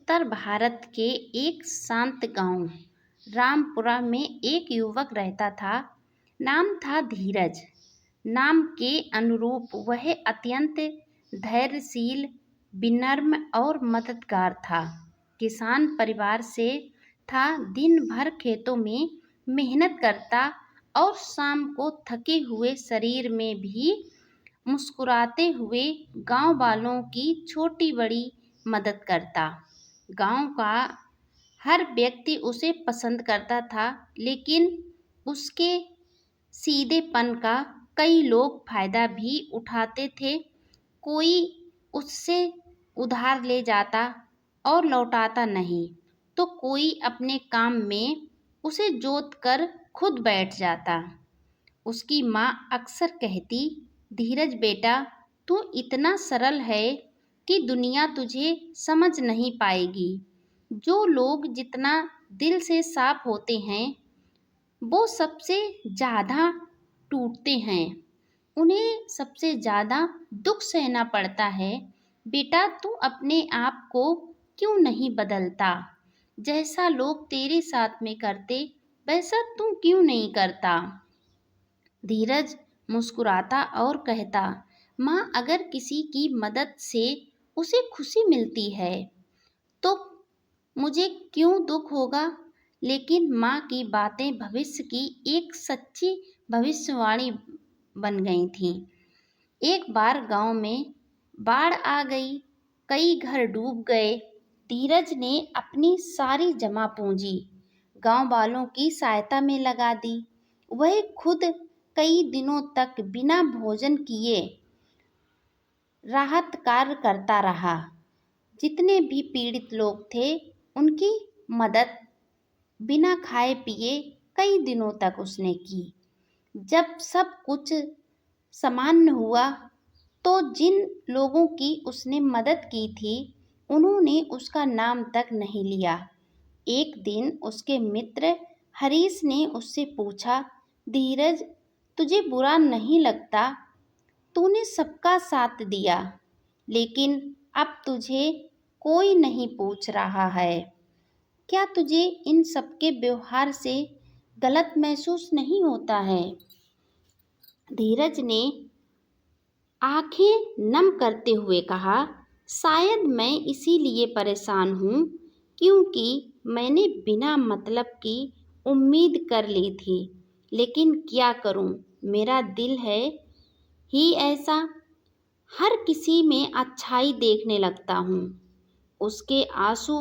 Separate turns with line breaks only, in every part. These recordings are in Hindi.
उत्तर भारत के एक शांत गांव रामपुरा में एक युवक रहता था। नाम था धीरज। नाम के अनुरूप वह अत्यंत धैर्यशील, विनम्र और मददगार था। किसान परिवार से था। दिन भर खेतों में मेहनत करता और शाम को थके हुए शरीर में भी मुस्कुराते हुए गांव वालों की छोटी बड़ी मदद करता। गांव का हर व्यक्ति उसे पसंद करता था, लेकिन उसके सीधेपन का कई लोग फायदा भी उठाते थे। कोई उससे उधार ले जाता और लौटाता नहीं, तो कोई अपने काम में उसे जोत कर खुद बैठ जाता। उसकी माँ अक्सर कहती, धीरज बेटा, तू इतना सरल है कि दुनिया तुझे समझ नहीं पाएगी। जो लोग जितना दिल से साफ होते हैं वो सबसे ज़्यादा टूटते हैं। उन्हें सबसे ज़्यादा दुख सहना पड़ता है। बेटा, तू अपने आप को क्यों नहीं बदलता? जैसा लोग तेरे साथ में करते वैसा तू क्यों नहीं करता? धीरज मुस्कुराता और कहता, माँ, अगर किसी की मदद से उसे खुशी मिलती है तो मुझे क्यों दुख होगा? लेकिन माँ की बातें भविष्य की एक सच्ची भविष्यवाणी बन गई थीं। एक बार गांव में बाढ़ आ गई, कई घर डूब गए। धीरज ने अपनी सारी जमा पूंजी गांव वालों की सहायता में लगा दी। वह खुद कई दिनों तक बिना भोजन किए राहत कार्य करता रहा। जितने भी पीड़ित लोग थे उनकी मदद बिना खाए पिए कई दिनों तक उसने की। जब सब कुछ सामान्य हुआ तो जिन लोगों की उसने मदद की थी उन्होंने उसका नाम तक नहीं लिया। एक दिन उसके मित्र हरीश ने उससे पूछा, धीरज, तुझे बुरा नहीं लगता? तूने सबका साथ दिया, लेकिन अब तुझे कोई नहीं पूछ रहा है। क्या तुझे इन सबके व्यवहार से गलत महसूस नहीं होता है? धीरज ने आंखें नम करते हुए कहा, शायद मैं इसीलिए परेशान हूँ क्योंकि मैंने बिना मतलब की उम्मीद कर ली थी। लेकिन क्या करूँ, मेरा दिल है ही ऐसा। हर किसी में अच्छाई देखने लगता हूँ। उसके आंसू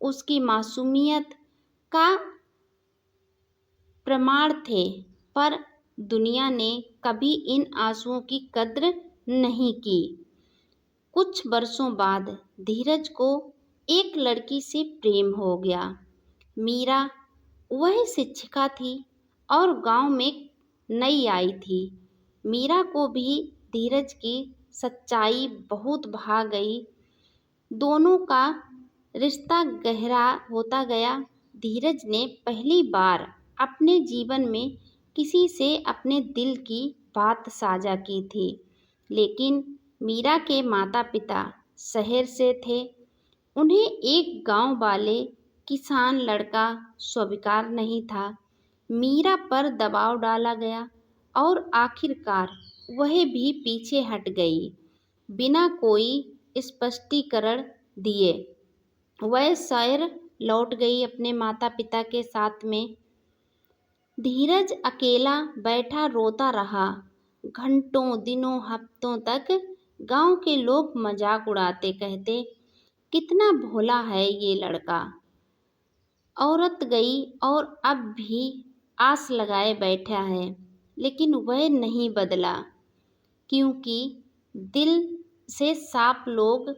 उसकी मासूमियत का प्रमाण थे, पर दुनिया ने कभी इन आंसुओं की कद्र नहीं की। कुछ वर्षों बाद धीरज को एक लड़की से प्रेम हो गया। मीरा वह शिक्षिका थी और गांव में नई आई थी। मीरा को भी धीरज की सच्चाई बहुत भा गई। दोनों का रिश्ता गहरा होता गया। धीरज ने पहली बार अपने जीवन में किसी से अपने दिल की बात साझा की थी, लेकिन मीरा के माता पिता शहर से थे। उन्हें एक गांव वाले किसान लड़का स्वीकार नहीं था। मीरा पर दबाव डाला गया और आखिरकार वह भी पीछे हट गई। बिना कोई स्पष्टीकरण दिए वह शहर लौट गई अपने माता पिता के साथ में। धीरज अकेला बैठा रोता रहा। घंटों, दिनों, हफ्तों तक गांव के लोग मजाक उड़ाते, कहते, कितना भोला है ये लड़का। औरत गई और अब भी आस लगाए बैठा है, लेकिन वह नहीं बदला, क्योंकि दिल से साफ लोग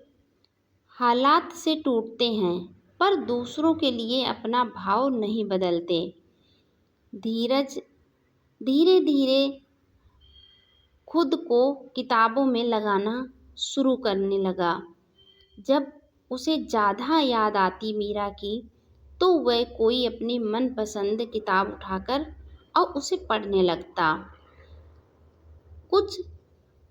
हालात से टूटते हैं पर दूसरों के लिए अपना भाव नहीं बदलते। धीरज धीरे धीरे खुद को किताबों में लगाना शुरू करने लगा। जब उसे ज़्यादा याद आती मीरा की तो वह कोई अपनी मनपसंद किताब उठाकर और उसे पढ़ने लगता। कुछ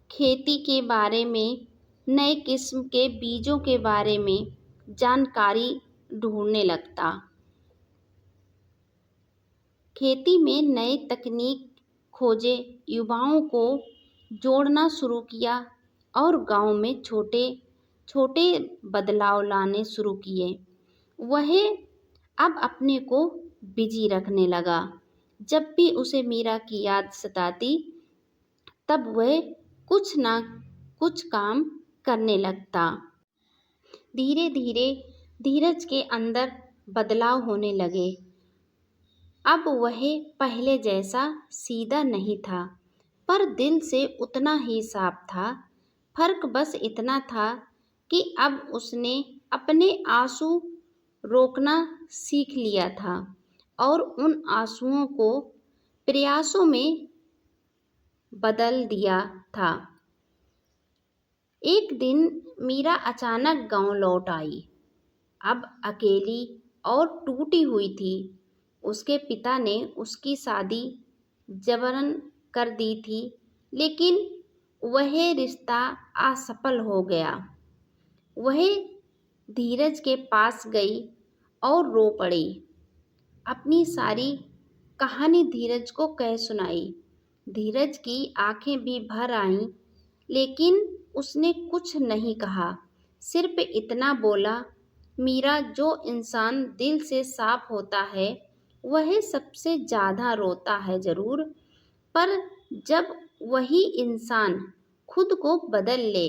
खेती के बारे में, नए किस्म के बीजों के बारे में, जानकारी ढूंढने लगता। खेती में नए तकनीक खोजे, युवाओं को जोड़ना शुरू किया और गांव में छोटे छोटे बदलाव लाने शुरू किए। वह अब अपने को बिजी रखने लगा। जब भी उसे मीरा की याद सताती, तब वह कुछ ना कुछ काम करने लगता। धीरे धीरे धीरज के अंदर बदलाव होने लगे। अब वह पहले जैसा सीधा नहीं था, पर दिल से उतना ही साफ था। फर्क बस इतना था कि अब उसने अपने आंसू रोकना सीख लिया था और उन आंसुओं को प्रयासों में बदल दिया था। एक दिन मीरा अचानक गांव लौट आई। अब अकेली और टूटी हुई थी। उसके पिता ने उसकी शादी जबरन कर दी थी, लेकिन वह रिश्ता असफल हो गया। वह धीरज के पास गई और रो पड़ी। अपनी सारी कहानी धीरज को कह सुनाई। धीरज की आंखें भी भर आईं, लेकिन उसने कुछ नहीं कहा। सिर्फ इतना बोला, मीरा, जो इंसान दिल से साफ होता है वह सबसे ज़्यादा रोता है ज़रूर, पर जब वही इंसान खुद को बदल ले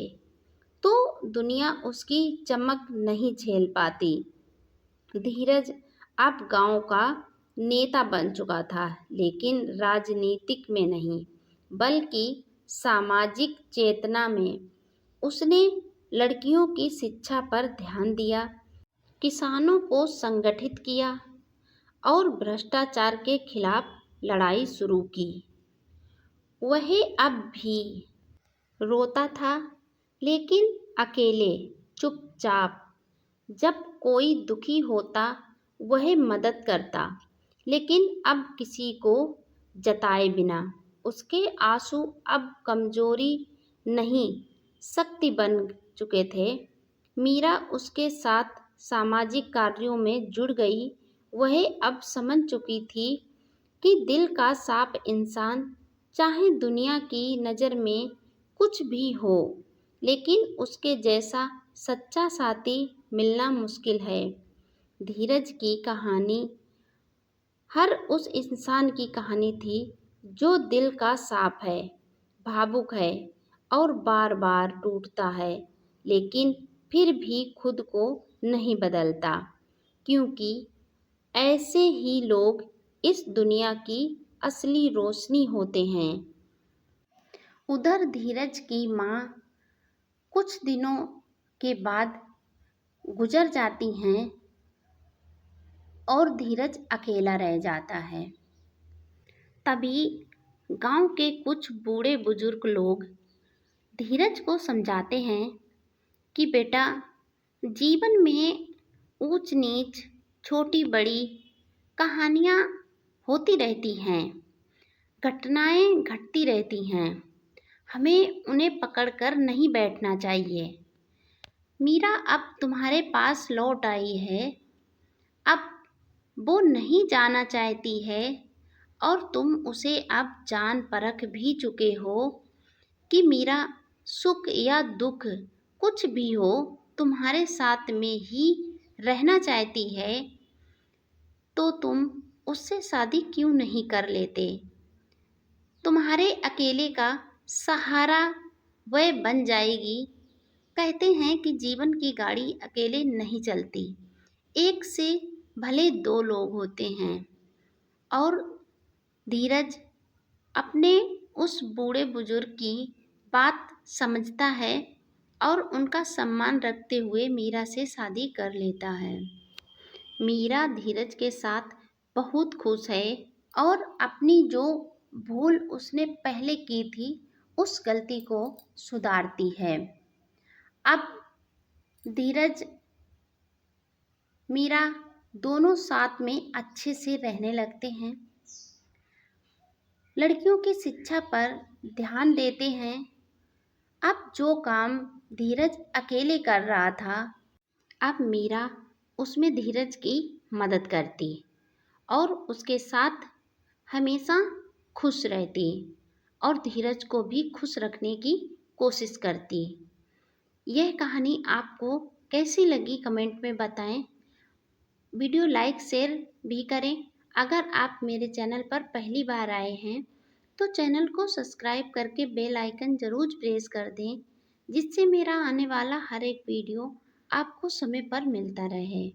तो दुनिया उसकी चमक नहीं झेल पाती। धीरज अब गांव का नेता बन चुका था, लेकिन राजनीतिक में नहीं, बल्कि सामाजिक चेतना में। उसने लड़कियों की शिक्षा पर ध्यान दिया, किसानों को संगठित किया और भ्रष्टाचार के खिलाफ लड़ाई शुरू की। वह अब भी रोता था, लेकिन अकेले, चुपचाप। जब कोई दुखी होता वह मदद करता, लेकिन अब किसी को जताए बिना। उसके आंसू अब कमजोरी नहीं, शक्ति बन चुके थे। मीरा उसके साथ सामाजिक कार्यों में जुड़ गई। वह अब समझ चुकी थी कि दिल का साफ इंसान, चाहे दुनिया की नज़र में कुछ भी हो, लेकिन उसके जैसा सच्चा साथी मिलना मुश्किल है। धीरज की कहानी हर उस इंसान की कहानी थी जो दिल का साफ है, भावुक है और बार बार टूटता है, लेकिन फिर भी खुद को नहीं बदलता, क्योंकि ऐसे ही लोग इस दुनिया की असली रोशनी होते हैं। उधर धीरज की माँ कुछ दिनों के बाद गुजर जाती हैं और धीरज अकेला रह जाता है। तभी गांव के कुछ बूढ़े बुजुर्ग लोग धीरज को समझाते हैं कि बेटा, जीवन में ऊंच नीच, छोटी बड़ी कहानियाँ होती रहती हैं, घटनाएं घटती रहती हैं, हमें उन्हें पकड़कर नहीं बैठना चाहिए। मीरा अब तुम्हारे पास लौट आई है। अब वो नहीं जाना चाहती है और तुम उसे अब जान परख भी चुके हो कि मीरा सुख या दुख कुछ भी हो तुम्हारे साथ में ही रहना चाहती है, तो तुम उससे शादी क्यों नहीं कर लेते? तुम्हारे अकेले का सहारा वह बन जाएगी। कहते हैं कि जीवन की गाड़ी अकेले नहीं चलती, एक से भले दो लोग होते हैं। और धीरज अपने उस बूढ़े बुजुर्ग की बात समझता है और उनका सम्मान रखते हुए मीरा से शादी कर लेता है। मीरा धीरज के साथ बहुत खुश है और अपनी जो भूल उसने पहले की थी उस गलती को सुधारती है। अब धीरज मीरा दोनों साथ में अच्छे से रहने लगते हैं, लड़कियों की शिक्षा पर ध्यान देते हैं। अब जो काम धीरज अकेले कर रहा था, अब मीरा उसमें धीरज की मदद करती और उसके साथ हमेशा खुश रहती और धीरज को भी खुश रखने की कोशिश करती। यह कहानी आपको कैसी लगी कमेंट में बताएं। वीडियो लाइक शेयर भी करें। अगर आप मेरे चैनल पर पहली बार आए हैं तो चैनल को सब्सक्राइब करके बेल आइकन ज़रूर प्रेस कर दें, जिससे मेरा आने वाला हर एक वीडियो आपको समय पर मिलता रहे।